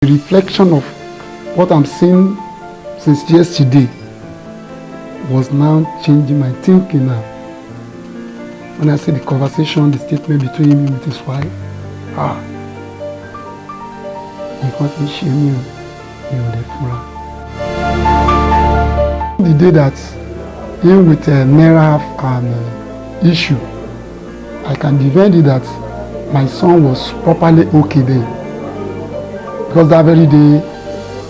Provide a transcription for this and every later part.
The reflection of what I'm seeing since yesterday was now changing my thinking now. When I see the conversation, the statement between him with his wife, nǹkan tí ń ṣe mí o, mi ò lè fura. The day that him with Naira have an issue, I can defend it that my son was properly okay then. Because that very day,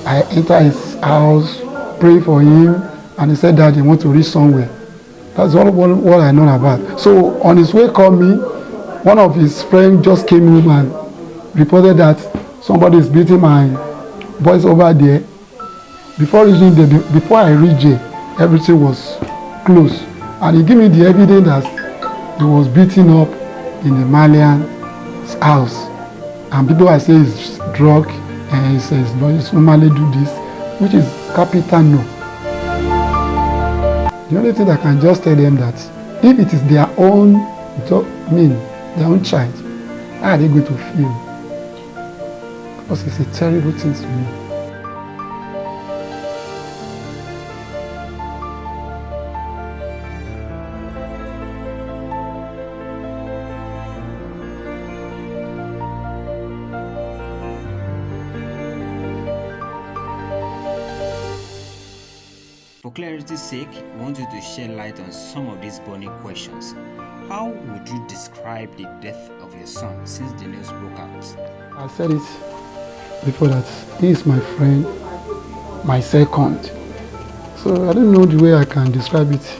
I entered his house, prayed for him, and he said that he want to reach somewhere. That's all what I know about. So on his way called me, one of his friends just came home and reported that somebody is beating my boys over there. Before I reached there, everything was closed. And he gave me the evidence that he was beaten up in the Malian's house. And people I say is drug, and he says, no, it's normally do this, which is capital no. The only thing I can just tell them that if it is their own, their own child, how are they going to feel? Because it's a terrible thing to me. For clarity's sake, we want you to shed light on some of these burning questions. How would you describe the death of your son since the news broke out? I said it before that he is my friend, my second. So I don't know the way I can describe it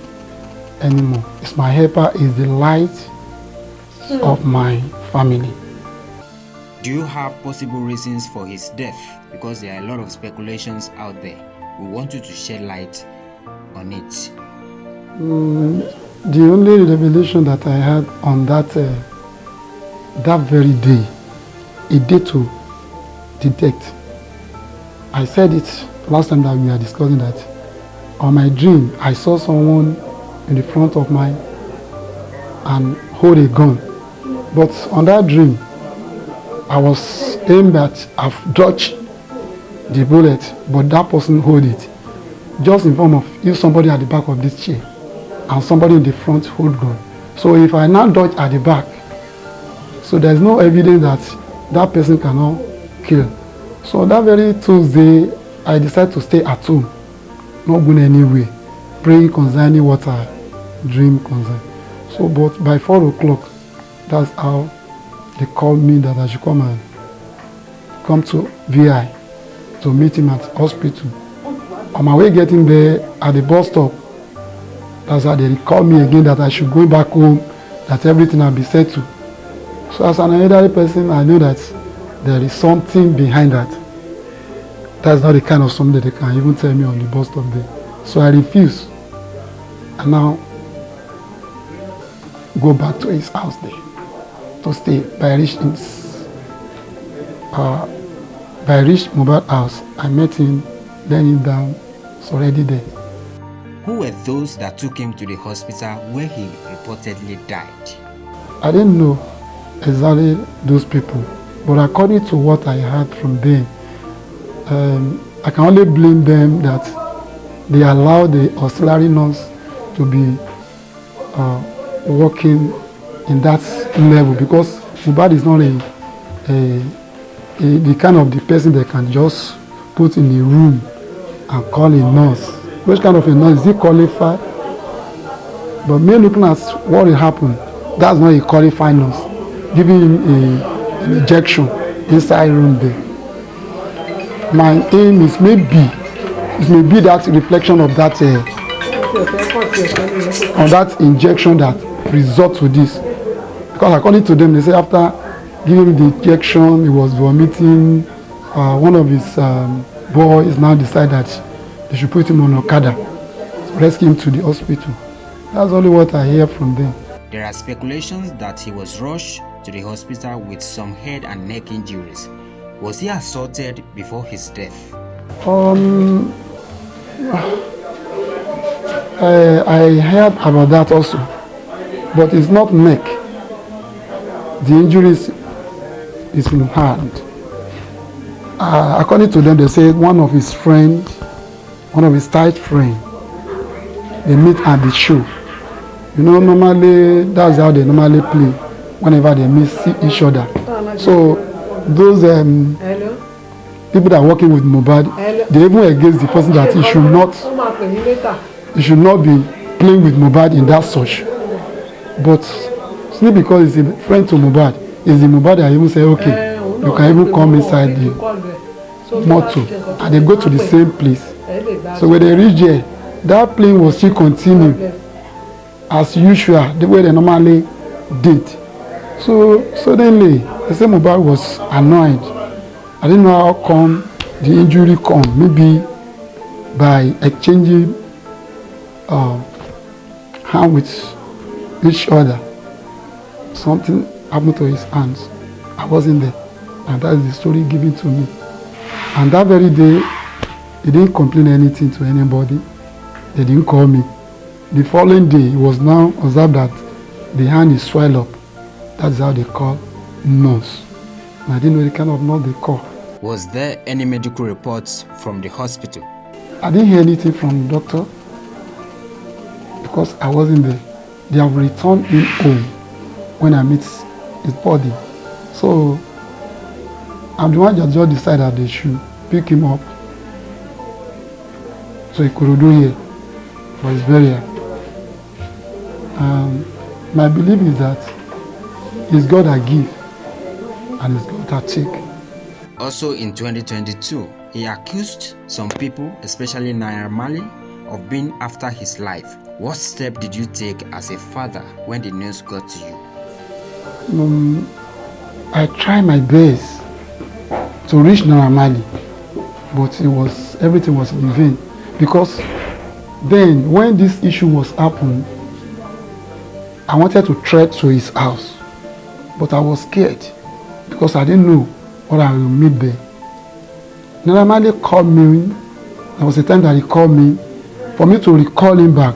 anymore. It's my helper, is the light of my family. Do you have possible reasons for his death? Because there are a lot of speculations out there. We want you to shed light on it. The only revelation that I had on that very day, a day to detect. I said it last time that we were discussing that. On my dream, I saw someone in the front of mine and hold a gun. But on that dream, I was aimed at, I've dodged the bullet, but that person hold it. Just in form of if somebody at the back of this chair and somebody in the front hold gun. So if I now dodge at the back, so there's no evidence that that person cannot kill. So that very Tuesday, I decided to stay at home, not going anywhere, praying concerning what I dream concern. So, but by 4 o'clock, that's how they called me that I should come to VI to meet him at hospital. On my way getting there at the bus stop, that's how they called me again that I should go back home, that everything will be settled. So as an elderly person, I know that there is something behind that. That's not the kind of something that they can even tell me on the bus stop there. So I refuse. And now go back to his house there to stay. By reach Mohbad house, I met him, laying him down, it's already there. Who were those that took him to the hospital where he reportedly died? I didn't know exactly those people, but according to what I heard from them, I can only blame them that they allowed the auxiliary nurse to be working in that level, because Mohbad is not the kind of the person that can just put in a room and call a nurse. Which kind of a nurse? Is he qualified? But me looking at what will happen, that's not a qualified nurse. Giving him an injection inside room there. My aim is maybe that reflection of that on that injection that result to this. Because according to them, they say after giving him the injection, he was vomiting. One of his boys now decided that they should put him on Okada, rescue him to the hospital. That's only what I hear from them. There are speculations that he was rushed to the hospital with some head and neck injuries. Was he assaulted before his death? I heard about that also, but it's not neck. The injuries is in hand. according to them, they say one of his tight friend, they meet at the show. You know, normally that's how they normally play whenever they meet each other. So those people that are working with Mohbad, they even against the person that he should not be playing with Mohbad in that such. But simply because he's a friend to Mohbad, is the Mohbad that even say, okay, you can even come inside the motor, and they go to the same place. So when they reach there, that plane will still continue as usual, the way they normally did. So suddenly, they say Mohbad was annoyed. I didn't know how come the injury come. Maybe by exchanging hand with each other, something happened to his hands. I wasn't there, and that is the story given to me. And that very day, he didn't complain anything to anybody. They didn't call me. The following day, it was now observed that the hand is swelled up. That's how they call nose. And I didn't know the kind of nose they call. Was there any medical reports from the hospital? I didn't hear anything from the doctor because I wasn't there. They have returned him home when I meet his body. So I'm the one that just decided that they should pick him up so he could do here for his burial. My belief is that it's God that gives and it's God that takes. Also in 2022, he accused some people, especially Naira Marley, of being after his life. What step did you take as a father when the news got to you? I tried my best to reach Naira Marley, but everything was in vain. Because then, when this issue was happening, I wanted to trek to his house, but I was scared because I didn't know what I will meet there. Naira Marley called me. There was a time that he called me. For me to recall him back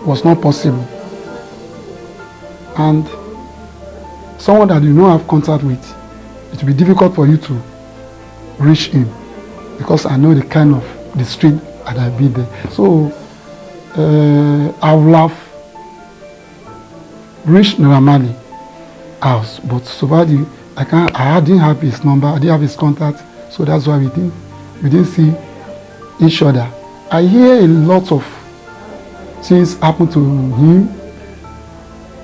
was not possible. And someone that you don't have contact with, it will be difficult for you to reach him because I know the kind of the street that I've been there. So I will have reached Naira Marley house, but so far I didn't have his number, I didn't have his contact, so that's why we didn't see each other. I hear a lot of things happen to him.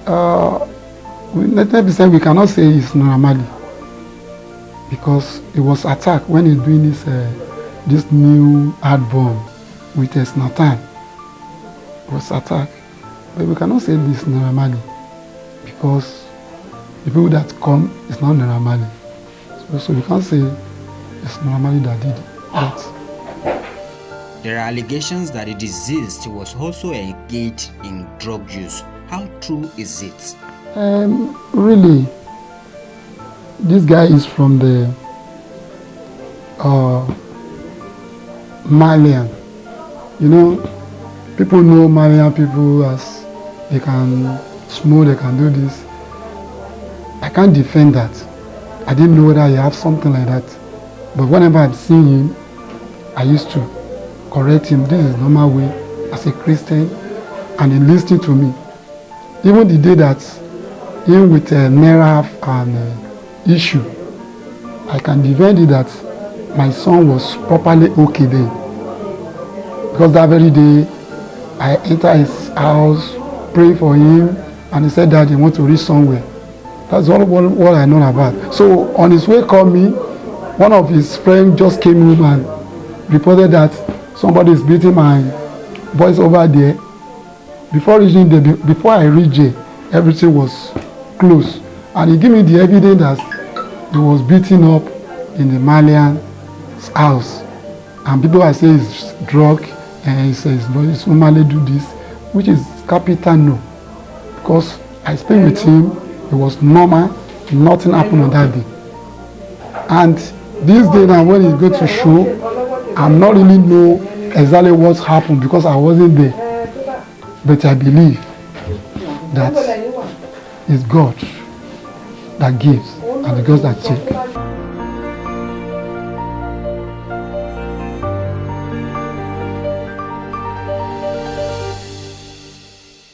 90% we cannot say it's Naira Marley because he was attacked when he's doing this new album with Snatan. He was attacked, but we cannot say this Naira Marley because the people that come is not Naira Marley. So we can't say it's Naira Marley that did that. There are allegations that the deceased was also engaged in drug use. How true is it? Really, this guy is from the Malian. You know, people know Malian people as they can smoke, they can do this. I can't defend that. I didn't know whether he have something like that. But whenever I've seen him, I used to correct him. This is normal way as a Christian, and he listened to me. Even the day that him with Naira have an issue, I can defend it that my son was properly okay then. Because that very day, I entered his house, prayed for him, and he said that he wants to reach somewhere. That's all what I know about. So on his way called me, one of his friends just came in and reported that somebody is beating my boys over there. Before reaching there, before I reached there, everything was closed. And he gave me the evidence that he was beaten up in the Malian's house. And people are saying it's drug, and he says, no, it's normally do this, which is capital no. Because I spent with him, it was normal, nothing happened on that day. And this day now, when he go to show, I'm not really know exactly what happened because I wasn't there. But I believe that it's God that gives and the God that takes.